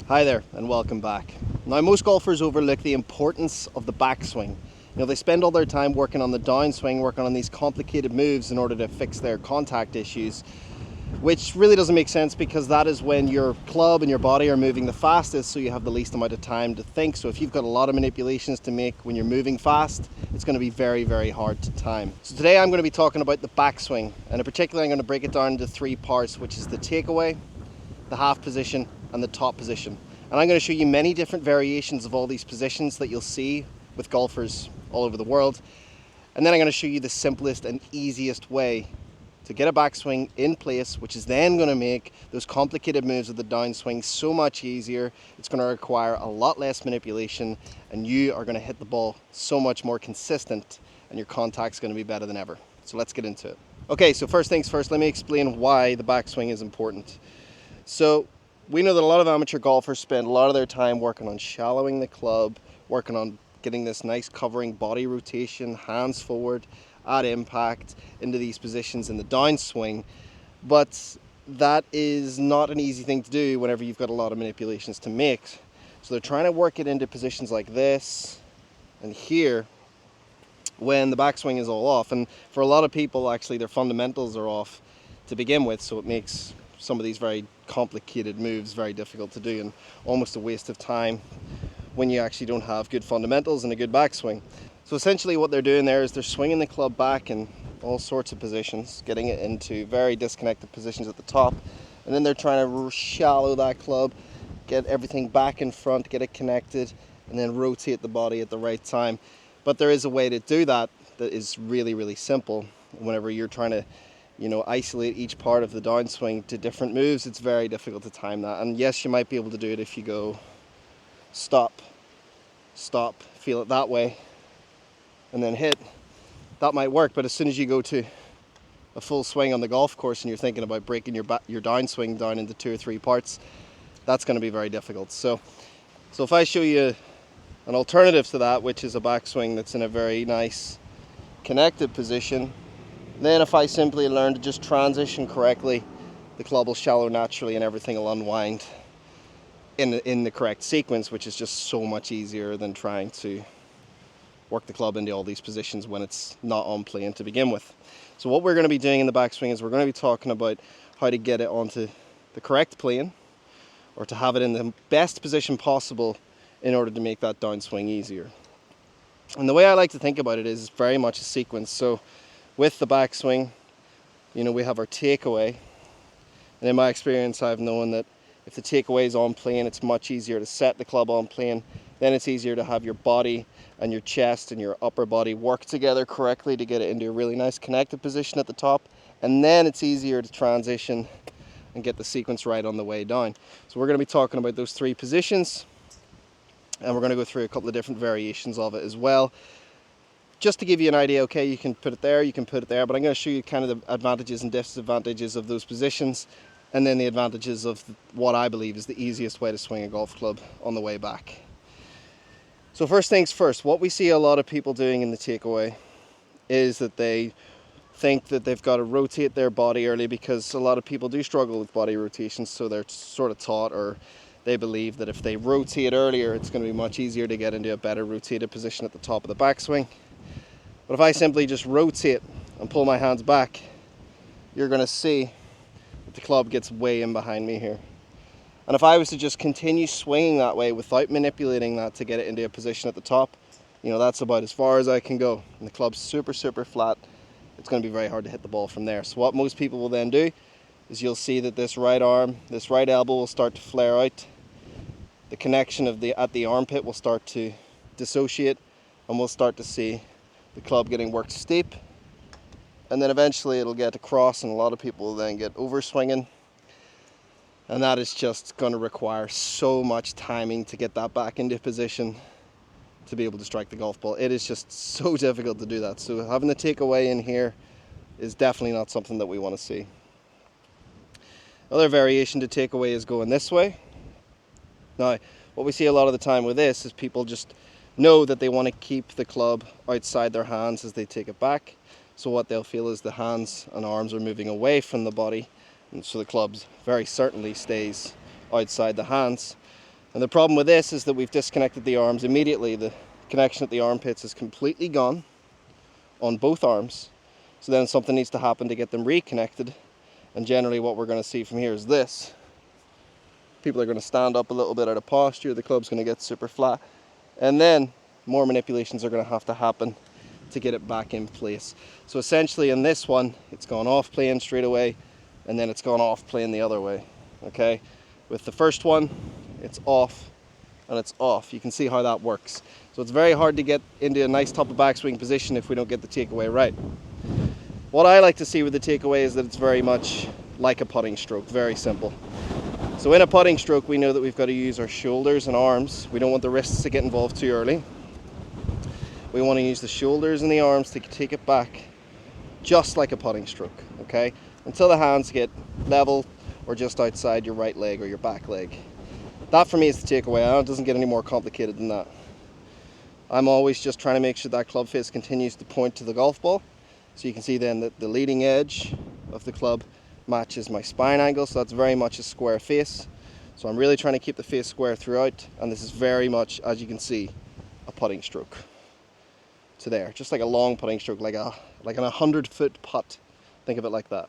Hi there and welcome back. Now, most golfers overlook the importance of the backswing. They spend all their time working on the downswing, working on these complicated moves in order to fix their contact issues, which really doesn't make sense because that is when your club and your body are moving the fastest, so you have the least amount of time to think. So if you've got a lot of manipulations to make when you're moving fast, it's going to be very, very hard to time. So today I'm going to be talking about the backswing, and in particular I'm going to break it down into three parts, which is the takeaway, the half position and the top position. And I'm going to show you many different variations of all these positions that you'll see with golfers all over the world. And then I'm going to show you the simplest and easiest way to get a backswing in place, which is then going to make those complicated moves of the downswing so much easier. It's going to require a lot less manipulation, and you are going to hit the ball so much more consistent, and your contact's going to be better than ever. So let's get into it. Okay, so first things first, let me explain why the backswing is important. So we know that a lot of amateur golfers spend a lot of their time working on shallowing the club, working on getting this nice covering body rotation, hands forward, at impact into these positions in the downswing. But that is not an easy thing to do whenever you've got a lot of manipulations to make. So they're trying to work it into positions like this and here when the backswing is all off. And for a lot of people, actually, their fundamentals are off to begin with, so it makes some of these very complicated moves very difficult to do and almost a waste of time when you actually don't have good fundamentals and a good backswing. So essentially what they're doing there is they're swinging the club back in all sorts of positions, getting it into very disconnected positions at the top, and then they're trying to shallow that club, get everything back in front, get it connected, and then rotate the body at the right time. But there is a way to do that that is really, really simple. Whenever you're trying to isolate each part of the downswing to different moves, it's very difficult to time that. And yes, you might be able to do it if you go stop, stop, feel it that way, and then hit. That might work, but as soon as you go to a full swing on the golf course and you're thinking about breaking your downswing down into 2 or 3 parts, that's going to be very difficult. So if I show you an alternative to that, which is a backswing that's in a very nice connected position, then if I simply learn to just transition correctly, the club will shallow naturally and everything will unwind in the correct sequence, which is just so much easier than trying to work the club into all these positions when it's not on plane to begin with. So what we're going to be doing in the backswing is we're going to be talking about how to get it onto the correct plane, or to have it in the best position possible in order to make that downswing easier. And the way I like to think about it is very much a sequence. So with the backswing, we have our takeaway. And in my experience, I've known that if the takeaway is on plane, it's much easier to set the club on plane. Then it's easier to have your body and your chest and your upper body work together correctly to get it into a really nice connected position at the top. And then it's easier to transition and get the sequence right on the way down. So we're going to be talking about those 3 positions, and we're going to go through a couple of different variations of it as well, just to give you an idea. Okay, you can put it there, you can put it there, but I'm going to show you kind of the advantages and disadvantages of those positions, and then the advantages of what I believe is the easiest way to swing a golf club on the way back. So first things first, what we see a lot of people doing in the takeaway is that they think that they've got to rotate their body early, because a lot of people do struggle with body rotations, so they're sort of taught, or they believe that if they rotate earlier, it's going to be much easier to get into a better rotated position at the top of the backswing. But if I simply just rotate and pull my hands back, you're going to see that the club gets way in behind me here. And if I was to just continue swinging that way without manipulating that to get it into a position at the top, that's about as far as I can go. And the club's super, super flat. It's going to be very hard to hit the ball from there. So what most people will then do is you'll see that this right arm, this right elbow will start to flare out. The connection at the armpit will start to dissociate, and we'll start to see the club getting worked steep, and then eventually it'll get across, and a lot of people will then get over swinging, and that is just going to require so much timing to get that back into position to be able to strike the golf ball. It is just so difficult to do that. So having the takeaway in here is definitely not something that we want to see. Another variation to takeaway is going this way. Now, what we see a lot of the time with this is people just know that they want to keep the club outside their hands as they take it back. So what they'll feel is the hands and arms are moving away from the body, and so the club very certainly stays outside the hands. And the problem with this is that we've disconnected the arms immediately. The connection at the armpits is completely gone on both arms. So then something needs to happen to get them reconnected. And generally what we're going to see from here is this. People are going to stand up a little bit out of posture. The club's going to get super flat. And then more manipulations are going to have to happen to get it back in place. So essentially in this one, it's gone off plane straight away, and then it's gone off plane the other way. Okay? With the first one, it's off and it's off. You can see how that works. So it's very hard to get into a nice top of backswing position if we don't get the takeaway right. What I like to see with the takeaway is that it's very much like a putting stroke, very simple. So in a putting stroke, we know that we've got to use our shoulders and arms. We don't want the wrists to get involved too early. We want to use the shoulders and the arms to take it back just like a putting stroke, okay? Until the hands get level or just outside your right leg or your back leg. That for me is the takeaway. It doesn't get any more complicated than that. I'm always just trying to make sure that club face continues to point to the golf ball. So you can see then that the leading edge of the club matches my spine angle, so that's very much a square face. So I'm really trying to keep the face square throughout, and this is very much, as you can see, a putting stroke. To there, just like a long putting stroke, like an 100-foot putt. Think of it like that.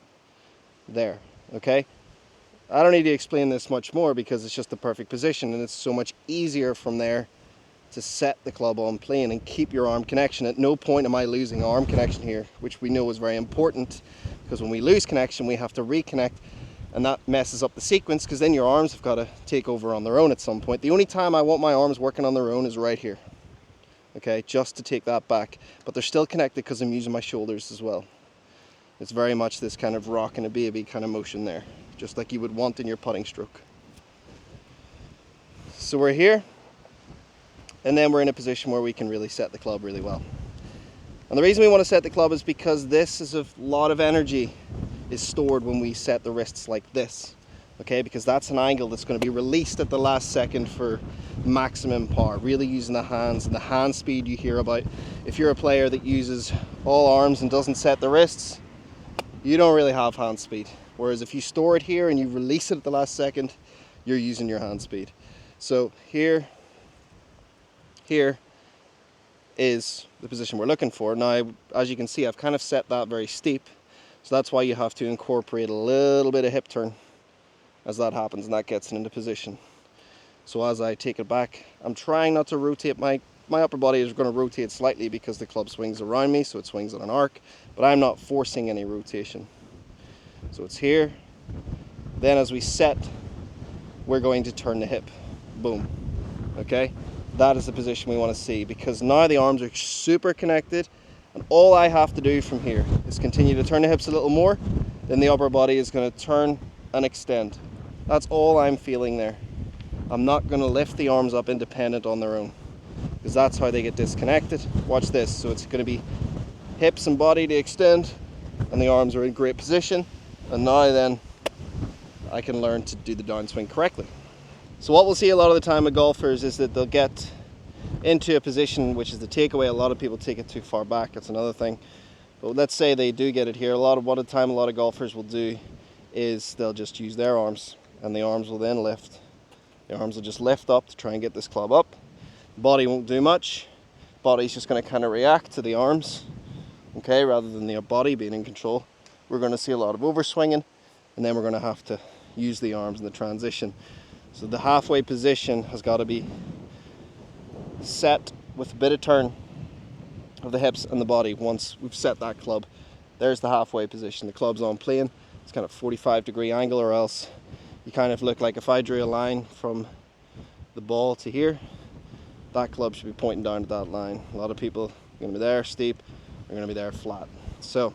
There, okay? I don't need to explain this much more because it's just the perfect position, and it's so much easier from there to set the club on plane and keep your arm connection. At no point am I losing arm connection here, which we know is very important, because when we lose connection we have to reconnect, and that messes up the sequence, because then your arms have got to take over on their own at some point. The only time I want my arms working on their own is right here, okay, just to take that back, but they're still connected because I'm using my shoulders as well. It's very much this kind of rock and a baby kind of motion there, just like you would want in your putting stroke. So we're here, and then we're in a position where we can really set the club really well. And the reason we want to set the club is because this is a lot of energy is stored when we set the wrists like this, okay, because that's an angle that's going to be released at the last second for maximum power, really using the hands and the hand speed you hear about. If you're a player that uses all arms and doesn't set the wrists, you don't really have hand speed. Whereas if you store it here and you release it at the last second, you're using your hand speed. So here is the position we're looking for. Now, as you can see, I've kind of set that very steep, so that's why you have to incorporate a little bit of hip turn as that happens, and that gets it into position. So as I take it back, I'm trying not to rotate. My upper body is going to rotate slightly because the club swings around me, so it swings on an arc, but I'm not forcing any rotation. So it's here. Then as we set, we're going to turn the hip. Boom. Okay? That is the position we want to see, because now the arms are super connected, and all I have to do from here is continue to turn the hips a little more, then the upper body is going to turn and extend. That's all I'm feeling there. I'm not going to lift the arms up independent on their own, because that's how they get disconnected. Watch this. So it's going to be hips and body to extend, and the arms are in great position, and now then I can learn to do the downswing correctly. So what we'll see a lot of the time with golfers is that they'll get into a position which is the takeaway. A lot of people take it too far back, that's another thing. But let's say they do get it here. A lot of golfers will do is they'll just use their arms, and the arms will then lift. The arms will just lift up to try and get this club up. The body won't do much. Body's just going to kind of react to the arms, okay, rather than the body being in control. We're going to see a lot of overswinging, and then we're going to have to use the arms in the transition. So the halfway position has got to be set with a bit of turn of the hips and the body. Once we've set that club, there's the halfway position. The club's on plane. It's kind of 45-degree angle, or else you kind of look like if I drew a line from the ball to here, that club should be pointing down to that line. A lot of people are going to be there steep, they're going to be there flat. So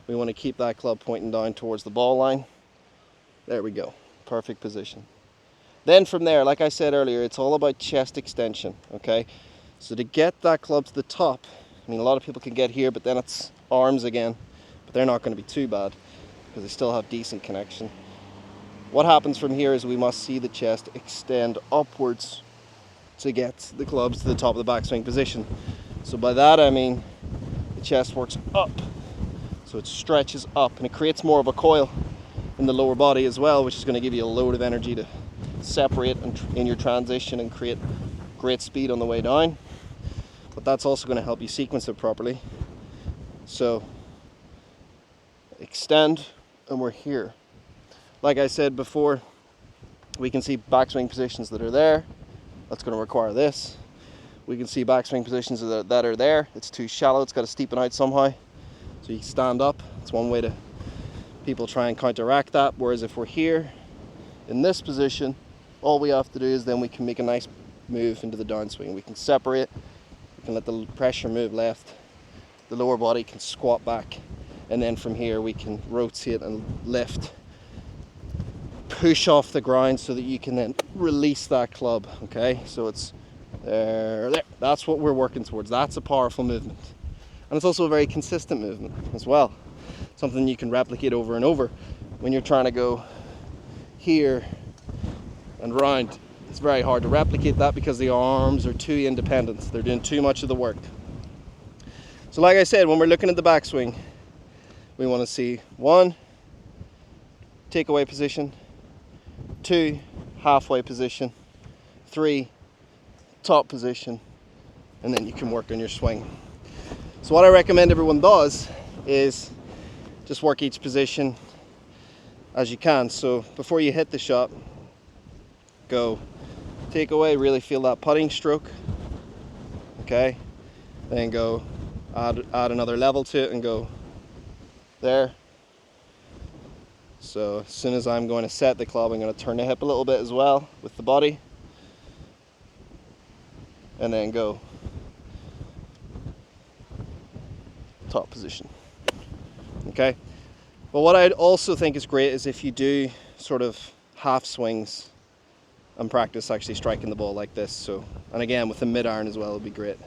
we want to keep that club pointing down towards the ball line. There we go. Perfect position. Then from there, like I said earlier, it's all about chest extension, okay? So to get that club to the top, I mean, a lot of people can get here, but then it's arms again, but they're not going to be too bad because they still have decent connection. What happens from here is we must see the chest extend upwards to get the clubs to the top of the backswing position. So by that I mean the chest works up, so it stretches up, and it creates more of a coil in the lower body as well, which is going to give you a load of energy to separate in your transition and create great speed on the way down. But that's also going to help you sequence it properly. So extend, and we're here. Like I said before, we can see backswing positions that are there. That's going to require this. We can see backswing positions that are there. It's too shallow, it's got to steepen out somehow. So you stand up. It's one way to people try and counteract that. Whereas if we're here in this position, all we have to do is then we can make a nice move into the downswing. We can separate, we can let the pressure move left, the lower body can squat back, and then from here we can rotate and lift, push off the ground so that you can then release that club. Okay, so it's there. That's what we're working towards. That's a powerful movement, and it's also a very consistent movement as well. Something you can replicate over and over. When you're trying to go here and round, it's very hard to replicate that because the arms are too independent. They're doing too much of the work. So like I said, when we're looking at the backswing, we want to see 1, takeaway position, 2, halfway position, 3, top position, and then you can work on your swing. So what I recommend everyone does is just work each position as you can. So before you hit the shot, go takeaway, really feel that putting stroke. Okay, then go add another level to it and go there. So as soon as I'm going to set the club, I'm going to turn the hip a little bit as well with the body, and then go top position. Okay, well, what I'd also think is great is if you do sort of half swings and practice actually striking the ball like this. So, and again with the mid iron as well would be great.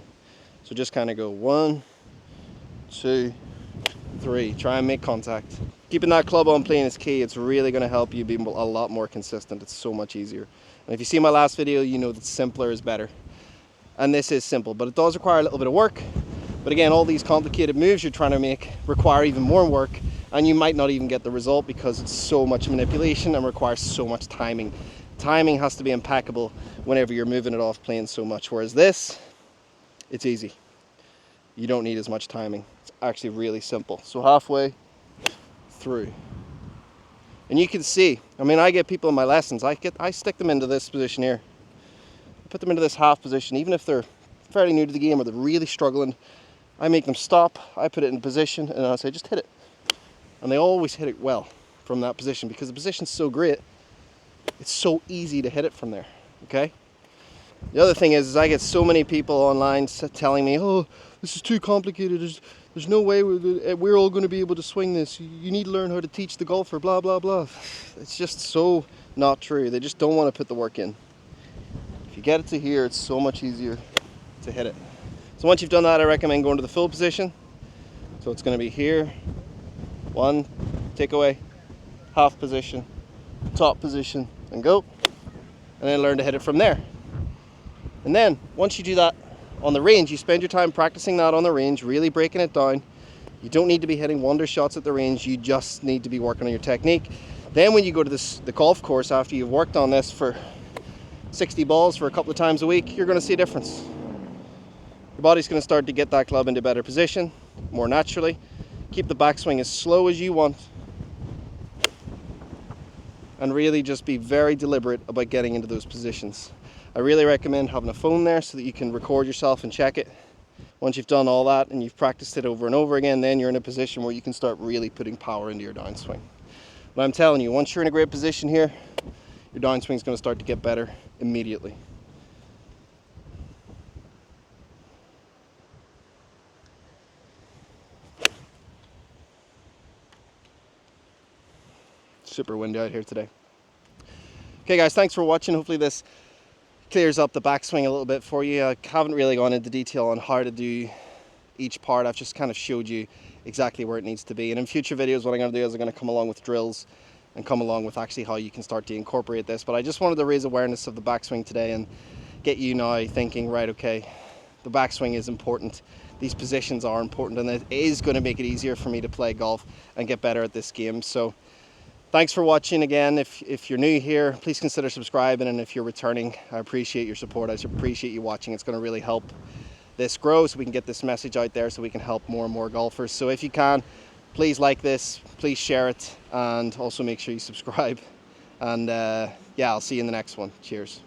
So just kind of go 1, 2, 3, try and make contact. Keeping that club on plane is key. It's really going to help you be a lot more consistent. It's so much easier. And if you see my last video, you know that simpler is better. And this is simple, but it does require a little bit of work. But again, all these complicated moves you're trying to make require even more work, and you might not even get the result because it's so much manipulation and requires so much timing. Timing has to be impeccable whenever you're moving it off plane so much, whereas this, it's easy. You don't need as much timing. It's actually really simple. So halfway through. And you can see, I mean, I get people in my lessons, I stick them into this position here. I put them into this half position, even if they're fairly new to the game or they're really struggling. I make them stop, I put it in position, and I say, just hit it. And they always hit it well from that position because the position's so great. It's so easy to hit it from there, okay? The other thing is I get so many people online telling me, oh, this is too complicated. There's no way we're all going to be able to swing this. You need to learn how to teach the golfer, blah, blah, blah. It's just so not true. They just don't want to put the work in. If you get it to here, it's so much easier to hit it. So once you've done that, I recommend going to the full position. So it's going to be here, 1, takeaway, half position, top position, and go. And then learn to hit it from there. And then once you do that on the range, you spend your time practicing that on the range, really breaking it down. You don't need to be hitting wonder shots at the range. You just need to be working on your technique. Then when you go to the golf course after you've worked on this for 60 balls for a couple of times a week, you're going to see a difference. Your body's going to start to get that club into better position more naturally. Keep the backswing as slow as you want. And really just be very deliberate about getting into those positions. I really recommend having a phone there so that you can record yourself and check it. Once you've done all that and you've practiced it over and over again, then you're in a position where you can start really putting power into your downswing. But I'm telling you, once you're in a great position here, your downswing is going to start to get better immediately. Super windy out here today. Okay guys, thanks for watching. Hopefully this clears up the backswing a little bit for you. I haven't really gone into detail on how to do each part. I've just kind of showed you exactly where it needs to be. And in future videos, what I'm going to do is I'm going to come along with drills and come along with actually how you can start to incorporate this. But I just wanted to raise awareness of the backswing today and get you now thinking, right, okay, the backswing is important. These positions are important, and it is going to make it easier for me to play golf and get better at this game. So Thanks for watching again. If you're new here, please consider subscribing, and if you're returning, I appreciate your support. I appreciate you watching. It's going to really help this grow so we can get this message out there so we can help more and more golfers. So if you can, please like this, please share it, and also make sure you subscribe. And yeah, I'll see you in the next one. Cheers.